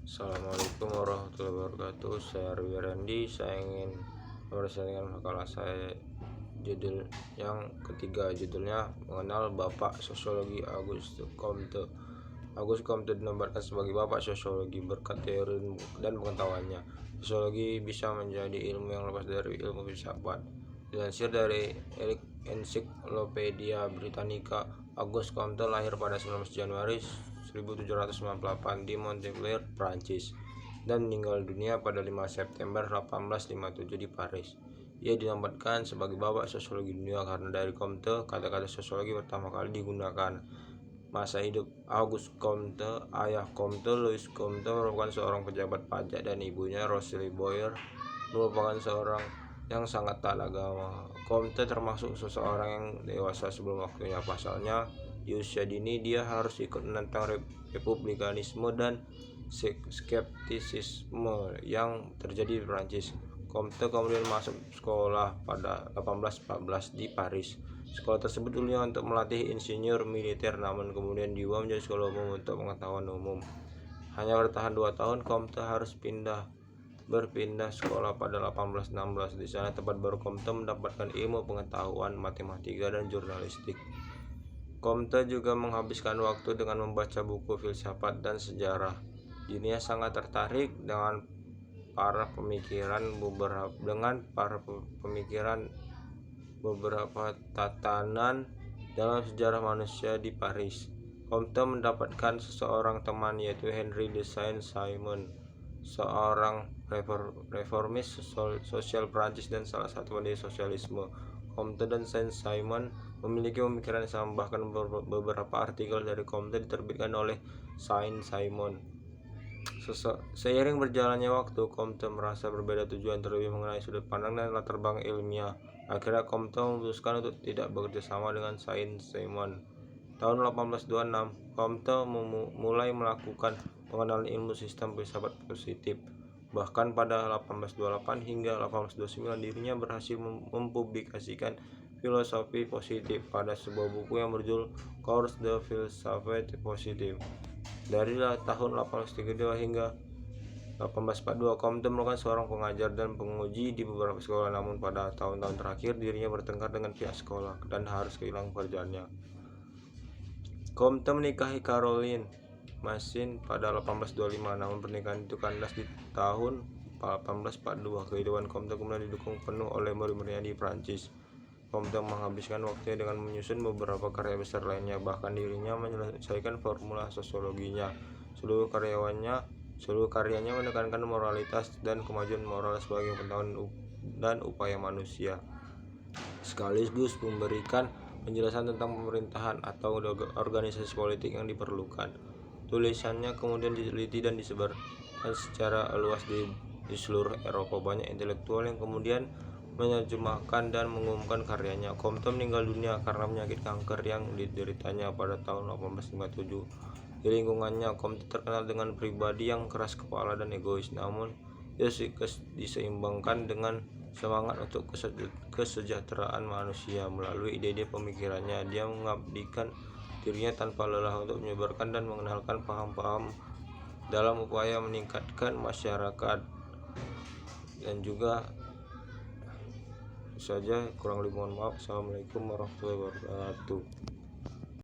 Assalamualaikum warahmatullahi wabarakatuh. Saya Arwi Randi. Saya ingin mempresentasikan makalah saya judul yang ketiga, judulnya mengenal Bapak Sosiologi Auguste Comte. Auguste Comte dinobatkan sebagai Bapak Sosiologi berkat teori dan pengetahuannya. Sosiologi bisa menjadi ilmu yang lepas dari ilmu filsafat. Dilansir dari Encyclopedia Britannica, Auguste Comte lahir pada 19 Januari 1798 di Montpellier, Prancis, dan meninggal dunia pada 5 September 1857 di Paris. Ia dinobatkan sebagai Bapak Sosiologi Dunia karena dari Comte, kata-kata sosiologi pertama kali digunakan. Masa hidup Auguste Comte. Ayah Comte, Louis Comte, merupakan seorang pejabat pajak dan ibunya, Rosalie Boyer, merupakan seorang yang sangat taat agama. Comte termasuk seseorang yang dewasa sebelum waktunya. Pasalnya, di usia dini dia harus ikut menentang republikanisme dan skeptisisme yang terjadi di Prancis. Comte kemudian masuk sekolah pada 1814 di Paris. Sekolah tersebut dulunya untuk melatih insinyur militer, namun kemudian diubah menjadi sekolah umum untuk pengetahuan umum. Hanya bertahan 2 tahun, Comte harus berpindah sekolah pada 1816. Di sana tempat baru Comte mendapatkan ilmu pengetahuan, matematika, dan jurnalistik. Comte juga menghabiskan waktu dengan membaca buku filsafat dan sejarah. Dirinya sangat tertarik dengan para pemikiran beberapa tatanan dalam sejarah manusia di Paris. Comte mendapatkan seseorang teman, yaitu Henri de Saint-Simon, seorang reformis sosial Prancis dan salah satu pendiri sosialisme. Comte dan Saint-Simon memiliki pemikiran yang sama, bahkan beberapa artikel dari Comte diterbitkan oleh Saint-Simon. Seiring berjalannya waktu, Comte merasa berbeda tujuan, terlebih mengenai sudut pandang dan latar belakang ilmiah. Akhirnya Comte memutuskan untuk tidak bekerja sama dengan Saint-Simon. Tahun 1826, Comte mulai melakukan pengenalan ilmu sistem filsafat positif. Bahkan pada 1828 hingga 1829 dirinya berhasil mempublikasikan filosofi positif pada sebuah buku yang berjudul Cours de Philosophie Positive. Dari tahun 1832 hingga 1842, Comte merupakan seorang pengajar dan penguji di beberapa sekolah, namun pada tahun-tahun terakhir dirinya bertengkar dengan pihak sekolah dan harus kehilangan pekerjaannya. Comte menikahi Caroline Massin pada 1825, namun pernikahan itu kandas di tahun 1842. Kehidupan Comte kemudian didukung penuh oleh murid-muridnya di Prancis. Comte menghabiskan waktunya dengan menyusun beberapa karya besar lainnya, bahkan dirinya menyelesaikan formula sosiologinya. Seluruh karyanya menekankan moralitas dan kemajuan moral sebagai pengetahuan dan upaya manusia, sekaligus memberikan penjelasan tentang pemerintahan atau organisasi politik yang diperlukan. Tulisannya kemudian diteliti dan disebarkan secara luas di seluruh Eropa. Banyak intelektual yang kemudian menerjemahkan dan mengumumkan karyanya. Comte meninggal dunia karena penyakit kanker yang dideritanya pada tahun 1857. Di lingkungannya, Comte terkenal dengan pribadi yang keras kepala dan egois, namun ia diseimbangkan dengan semangat untuk kesejahteraan manusia. Melalui ide-ide pemikirannya, dia mengabdikan dirinya tanpa lelah untuk menyebarkan dan mengenalkan paham-paham dalam upaya meningkatkan masyarakat. Dan juga saja, kurang lebih mohon maaf. Assalamualaikum warahmatullahi wabarakatuh.